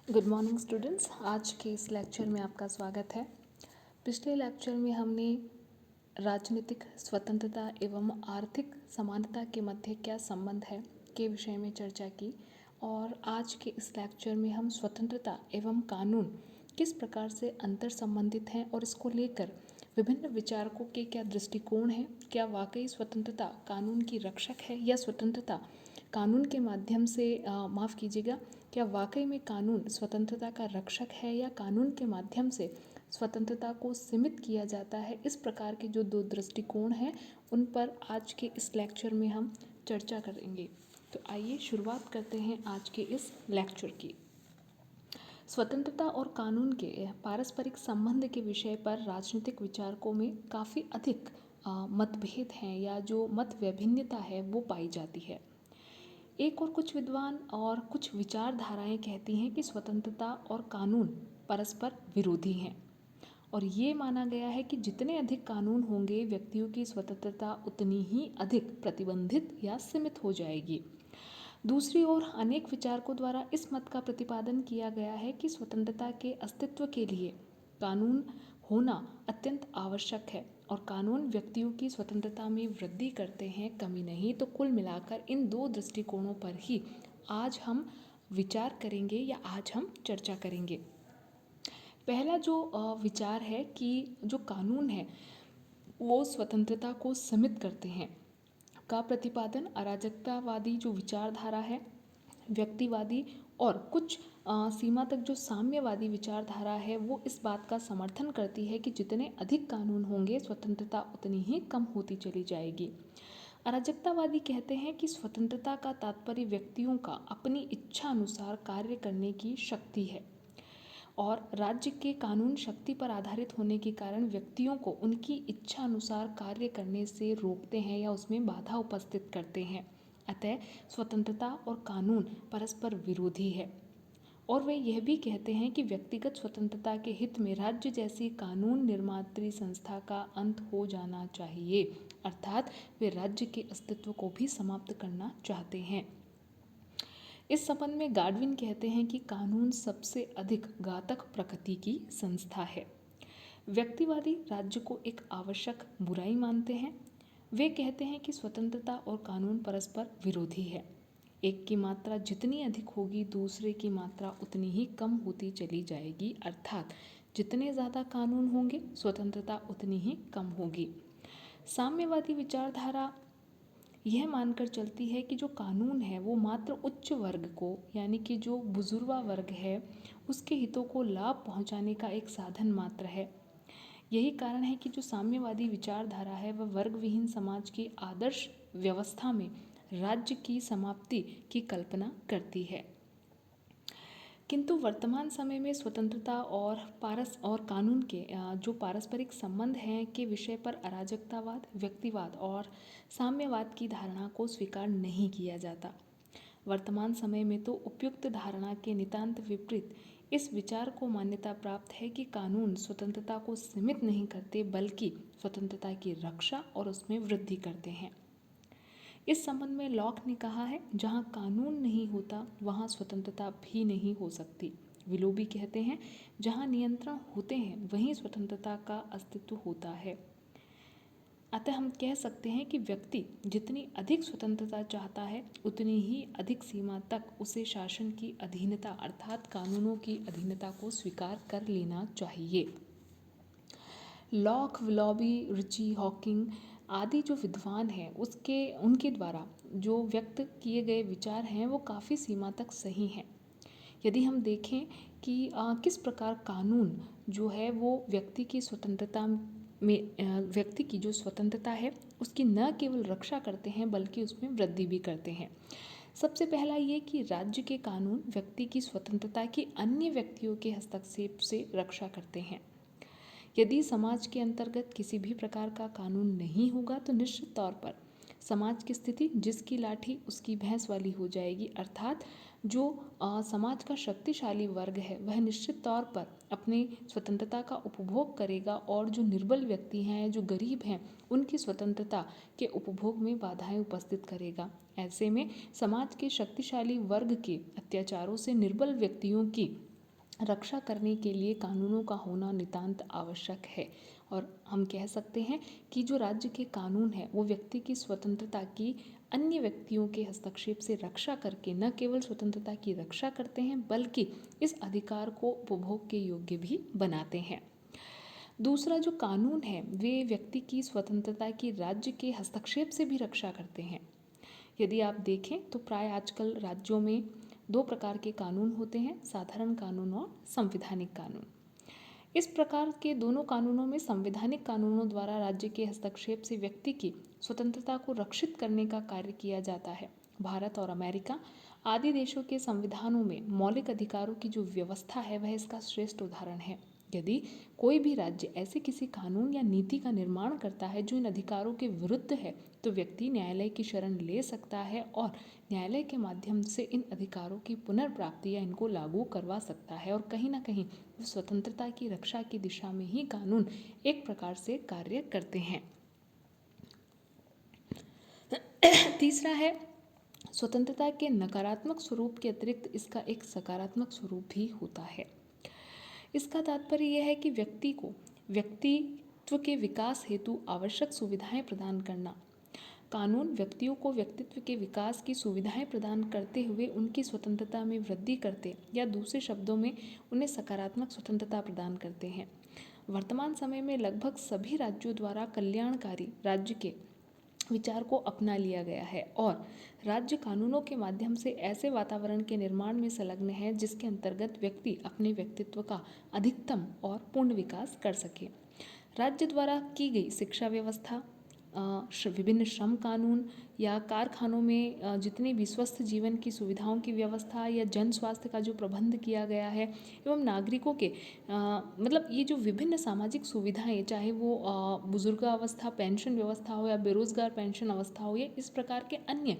Good morning students. आज के इस लेक्चर में आपका स्वागत है। पिछले लेक्चर में हमने राजनीतिक स्वतंत्रता एवं आर्थिक समानता के मध्य क्या संबंध है के विषय में चर्चा की और आज के इस लेक्चर में हम स्वतंत्रता एवं कानून किस प्रकार से अंतर संबंधित हैं और इसको लेकर विभिन्न विचारकों के क्या दृष्टिकोण हैं, क्या वाकई स्वतंत्रता कानून की रक्षक है या स्वतंत्रता कानून के माध्यम से माफ़ कीजिएगा, क्या वाकई में कानून स्वतंत्रता का रक्षक है या कानून के माध्यम से स्वतंत्रता को सीमित किया जाता है। इस प्रकार के जो दो दृष्टिकोण हैं उन पर आज के इस लेक्चर में हम चर्चा करेंगे। तो आइए शुरुआत करते हैं आज के इस लेक्चर की। स्वतंत्रता और कानून के पारस्परिक संबंध के विषय पर राजनीतिक विचारकों में काफ़ी अधिक मतभेद हैं या जो मत वैभिन्नता है वो पाई जाती है। एक और कुछ विद्वान और कुछ विचारधाराएं कहती हैं कि स्वतंत्रता और कानून परस्पर विरोधी हैं और ये माना गया है कि जितने अधिक कानून होंगे व्यक्तियों की स्वतंत्रता उतनी ही अधिक प्रतिबंधित या सीमित हो जाएगी। दूसरी ओर अनेक विचारकों द्वारा इस मत का प्रतिपादन किया गया है कि स्वतंत्रता के अस्तित्व के लिए कानून होना अत्यंत आवश्यक है और कानून व्यक्तियों की स्वतंत्रता में वृद्धि करते हैं, कमी नहीं। तो कुल मिलाकर इन दो दृष्टिकोणों पर ही आज हम विचार करेंगे या आज हम चर्चा करेंगे। पहला जो विचार है कि जो कानून है वो स्वतंत्रता को सीमित करते हैं का प्रतिपादन अराजकतावादी जो विचारधारा है, व्यक्तिवादी और कुछ सीमा तक जो साम्यवादी विचारधारा है वो इस बात का समर्थन करती है कि जितने अधिक कानून होंगे स्वतंत्रता उतनी ही कम होती चली जाएगी। अराजकतावादी कहते हैं कि स्वतंत्रता का तात्पर्य व्यक्तियों का अपनी इच्छा अनुसार कार्य करने की शक्ति है और राज्य के कानून शक्ति पर आधारित होने के कारण व्यक्तियों को उनकी इच्छा अनुसार कार्य करने से रोकते हैं या उसमें बाधा उपस्थित करते हैं। अतः स्वतंत्रता और कानून परस्पर विरोधी है और वे यह भी कहते हैं कि व्यक्तिगत स्वतंत्रता के हित में राज्य जैसी कानून निर्मात्री संस्था का अंत हो जाना चाहिए, अर्थात वे राज्य के अस्तित्व को भी समाप्त करना चाहते हैं। इस संबंध में गाडविन कहते हैं कि कानून सबसे अधिक घातक प्रकृति की संस्था है। व्यक्तिवादी राज्य को एक आवश्यक बुराई मानते हैं। वे कहते हैं कि स्वतंत्रता और कानून परस्पर विरोधी है। एक की मात्रा जितनी अधिक होगी दूसरे की मात्रा उतनी ही कम होती चली जाएगी, अर्थात जितने ज़्यादा कानून होंगे स्वतंत्रता उतनी ही कम होगी। साम्यवादी विचारधारा यह मानकर चलती है कि जो कानून है वो मात्र उच्च वर्ग को यानी कि जो बुजुर्गा वर्ग है उसके हितों को लाभ पहुंचाने का एक साधन मात्र है। यही कारण है कि जो साम्यवादी विचारधारा है वह वर्ग विहीन समाज की आदर्श व्यवस्था में राज्य की समाप्ति की कल्पना करती है। किंतु वर्तमान समय में स्वतंत्रता और कानून के जो पारस्परिक संबंध हैं के विषय पर अराजकतावाद, व्यक्तिवाद और साम्यवाद की धारणा को स्वीकार नहीं किया जाता। वर्तमान समय में तो उपयुक्त धारणा के नितांत विपरीत इस विचार को मान्यता प्राप्त है कि कानून स्वतंत्रता को सीमित नहीं करते बल्कि स्वतंत्रता की रक्षा और उसमें वृद्धि करते हैं। इस संबंध में लॉक ने कहा है, जहाँ कानून नहीं होता वहाँ स्वतंत्रता भी नहीं हो सकती। विलोबी कहते हैं, जहाँ नियंत्रण होते हैं वहीं स्वतंत्रता का अस्तित्व होता है। अतः हम कह सकते हैं कि व्यक्ति जितनी अधिक स्वतंत्रता चाहता है उतनी ही अधिक सीमा तक उसे शासन की अधीनता अर्थात कानूनों की अधीनता को स्वीकार कर लेना चाहिए। लॉक, विलोबी, रिची, हॉकिंग आदि जो विद्वान हैं उनके द्वारा जो व्यक्त किए गए विचार हैं वो काफ़ी सीमा तक सही हैं। यदि हम देखें कि किस प्रकार कानून जो है वो व्यक्ति की स्वतंत्रता में व्यक्ति की जो स्वतंत्रता है उसकी न केवल रक्षा करते हैं बल्कि उसमें वृद्धि भी करते हैं। सबसे पहला ये कि राज्य के कानून व्यक्ति की स्वतंत्रता की अन्य व्यक्तियों के हस्तक्षेप से रक्षा करते हैं। यदि समाज के अंतर्गत किसी भी प्रकार का कानून नहीं होगा तो निश्चित तौर पर समाज की स्थिति जिसकी लाठी उसकी भैंस वाली हो जाएगी, अर्थात जो समाज का शक्तिशाली वर्ग है वह निश्चित तौर पर अपनी स्वतंत्रता का उपभोग करेगा और जो निर्बल व्यक्ति हैं, जो गरीब हैं, उनकी स्वतंत्रता के उपभोग में बाधाएं उपस्थित करेगा। ऐसे में समाज के शक्तिशाली वर्ग के अत्याचारों से निर्बल व्यक्तियों की रक्षा करने के लिए कानूनों का होना नितांत आवश्यक है। और हम कह सकते हैं कि जो राज्य के कानून हैं वो व्यक्ति की स्वतंत्रता की अन्य व्यक्तियों के हस्तक्षेप से रक्षा करके न केवल स्वतंत्रता की रक्षा करते हैं बल्कि इस अधिकार को उपभोग के योग्य भी बनाते हैं। दूसरा जो कानून है वे व्यक्ति की स्वतंत्रता की राज्य के हस्तक्षेप से भी रक्षा करते हैं। यदि आप देखें तो प्राय आजकल राज्यों में दो प्रकार के कानून होते हैं, साधारण कानून और संवैधानिक कानून। इस प्रकार के दोनों कानूनों में संवैधानिक कानूनों द्वारा राज्य के हस्तक्षेप से व्यक्ति की स्वतंत्रता को रक्षित करने का कार्य किया जाता है। भारत और अमेरिका आदि देशों के संविधानों में मौलिक अधिकारों की जो व्यवस्था है वह इसका श्रेष्ठ उदाहरण है। यदि कोई भी राज्य ऐसे किसी कानून या नीति का निर्माण करता है जो इन अधिकारों के विरुद्ध है तो व्यक्ति न्यायालय की शरण ले सकता है और न्यायालय के माध्यम से इन अधिकारों की पुनर्प्राप्ति या इनको लागू करवा सकता है। और कहीं ना कहीं स्वतंत्रता की रक्षा की दिशा में ही कानून एक प्रकार से कार्य करते हैं। तीसरा है स्वतंत्रता के नकारात्मक स्वरूप के अतिरिक्त इसका एक सकारात्मक स्वरूप भी होता है। इसका तात्पर्य यह है कि व्यक्ति को व्यक्तित्व के विकास हेतु आवश्यक सुविधाएं प्रदान करना। कानून व्यक्तियों को व्यक्तित्व के विकास की सुविधाएं प्रदान करते हुए उनकी स्वतंत्रता में वृद्धि करते या दूसरे शब्दों में उन्हें सकारात्मक स्वतंत्रता प्रदान करते हैं। वर्तमान समय में लगभग सभी राज्यों द्वारा कल्याणकारी राज्य के विचार को अपना लिया गया है और राज्य कानूनों के माध्यम से ऐसे वातावरण के निर्माण में संलग्न है जिसके अंतर्गत व्यक्ति अपने व्यक्तित्व का अधिकतम और पूर्ण विकास कर सके। राज्य द्वारा की गई शिक्षा व्यवस्था, विभिन्न श्रम कानून या कारखानों में जितने भी स्वस्थ जीवन की सुविधाओं की व्यवस्था या जन स्वास्थ्य का जो प्रबंध किया गया है एवं नागरिकों के मतलब ये जो विभिन्न सामाजिक सुविधाएं, चाहे वो बुजुर्गावस्था पेंशन व्यवस्था हो या बेरोजगार पेंशन अवस्था हो या इस प्रकार के अन्य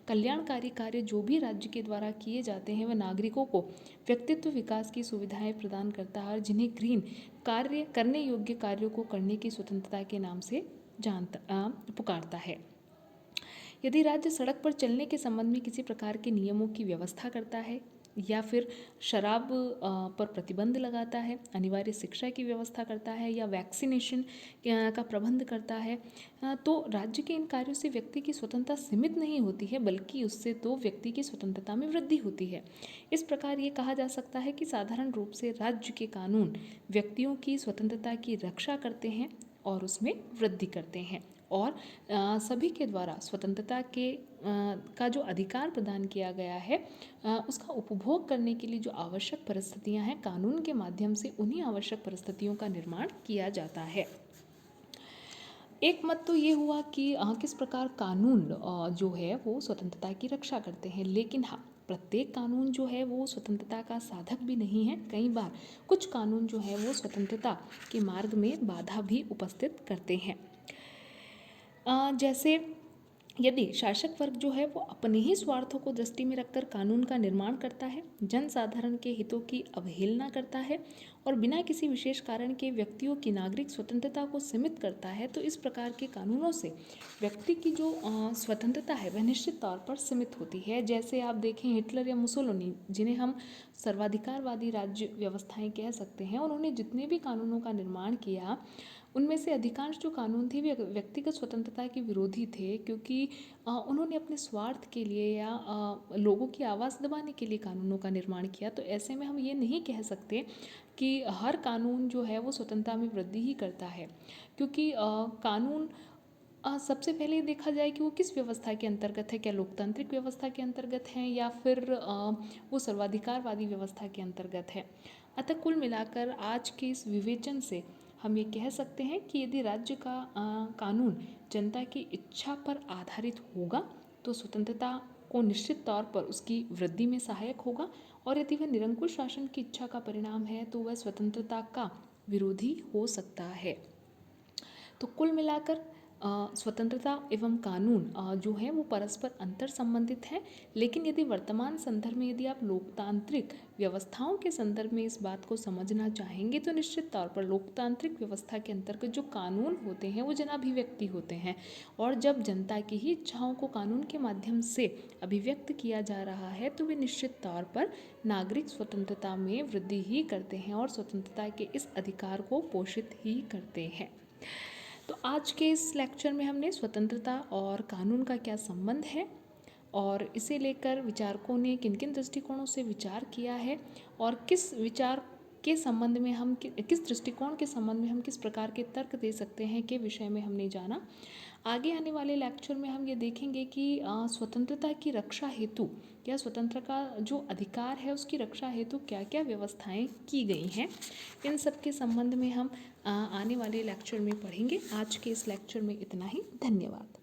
कल्याणकारी कार्य जो भी राज्य के द्वारा किए जाते हैं वह नागरिकों को व्यक्तित्व विकास की सुविधाएं प्रदान करता है और जिन्हें ग्रीन कार्य करने योग्य कार्यों को करने की स्वतंत्रता के नाम से पुकारता है। यदि राज्य सड़क पर चलने के संबंध में किसी प्रकार के नियमों की व्यवस्था करता है या फिर शराब पर प्रतिबंध लगाता है, अनिवार्य शिक्षा की व्यवस्था करता है या वैक्सीनेशन का प्रबंध करता है, तो राज्य के इन कार्यों से व्यक्ति की स्वतंत्रता सीमित नहीं होती है बल्कि उससे तो व्यक्ति की स्वतंत्रता में वृद्धि होती है। इस प्रकार ये कहा जा सकता है कि साधारण रूप से राज्य के कानून व्यक्तियों की स्वतंत्रता की रक्षा करते हैं और उसमें वृद्धि करते हैं और सभी के द्वारा स्वतंत्रता के का जो अधिकार प्रदान किया गया है उसका उपभोग करने के लिए जो आवश्यक परिस्थितियां हैं कानून के माध्यम से उन्हीं आवश्यक परिस्थितियों का निर्माण किया जाता है। एक मत तो ये हुआ कि किस प्रकार कानून जो है वो स्वतंत्रता की रक्षा करते हैं, लेकिन हाँ प्रत्येक कानून जो है वो स्वतंत्रता का साधक भी नहीं है। कई बार कुछ कानून जो है वो स्वतंत्रता के मार्ग में बाधा भी उपस्थित करते हैं। जैसे यदि शासक वर्ग जो है वो अपने ही स्वार्थों को दृष्टि में रखकर कानून का निर्माण करता है, जनसाधारण के हितों की अवहेलना करता है और बिना किसी विशेष कारण के व्यक्तियों की नागरिक स्वतंत्रता को सीमित करता है, तो इस प्रकार के कानूनों से व्यक्ति की जो स्वतंत्रता है वह निश्चित तौर पर सीमित होती है। जैसे आप देखें हिटलर या मुसोलिनी, जिन्हें हम सर्वाधिकारवादी राज्य व्यवस्थाएं कह सकते हैं, उन्होंने जितने भी कानूनों का निर्माण किया उनमें से अधिकांश जो कानून थे वे व्यक्तिगत स्वतंत्रता के विरोधी थे, क्योंकि उन्होंने अपने स्वार्थ के लिए या लोगों की आवाज़ दबाने के लिए कानूनों का निर्माण किया। तो ऐसे में हम ये नहीं कह सकते कि हर कानून जो है वो स्वतंत्रता में वृद्धि ही करता है, क्योंकि कानून सबसे पहले देखा जाए कि वो किस व्यवस्था के अंतर्गत है, क्या लोकतांत्रिक व्यवस्था के अंतर्गत है या फिर वो सर्वाधिकारवादी व्यवस्था के अंतर्गत है। अतः कुल मिलाकर आज के इस विवेचन से हम ये कह सकते हैं कि यदि राज्य का कानून जनता की इच्छा पर आधारित होगा तो स्वतंत्रता को निश्चित तौर पर उसकी वृद्धि में सहायक होगा, और यदि वह निरंकुश शासन की इच्छा का परिणाम है तो वह स्वतंत्रता का विरोधी हो सकता है। तो कुल मिलाकर स्वतंत्रता एवं कानून जो है वो परस्पर अंतर संबंधित हैं, लेकिन यदि वर्तमान संदर्भ में यदि आप लोकतांत्रिक व्यवस्थाओं के संदर्भ में इस बात को समझना चाहेंगे तो निश्चित तौर पर लोकतांत्रिक व्यवस्था के अंतर्गत जो कानून होते हैं वो जनाभिव्यक्ति होते हैं, और जब जनता की ही इच्छाओं को कानून के माध्यम से अभिव्यक्त किया जा रहा है तो वे निश्चित तौर पर नागरिक स्वतंत्रता में वृद्धि ही करते हैं और स्वतंत्रता के इस अधिकार को पोषित ही करते हैं। तो आज के इस लेक्चर में हमने स्वतंत्रता और कानून का क्या संबंध है और इसे लेकर विचारकों ने किन किन दृष्टिकोणों से विचार किया है और किस विचार के संबंध में हम किस दृष्टिकोण के संबंध में हम किस प्रकार के तर्क दे सकते हैं के विषय में हमने जाना। आगे आने वाले लेक्चर में हम ये देखेंगे कि स्वतंत्रता की रक्षा हेतु या स्वतंत्र का जो अधिकार है उसकी रक्षा हेतु क्या क्या व्यवस्थाएं की गई हैं। इन सब के संबंध में हम आने वाले लेक्चर में पढ़ेंगे। आज के इस लेक्चर में इतना ही। धन्यवाद।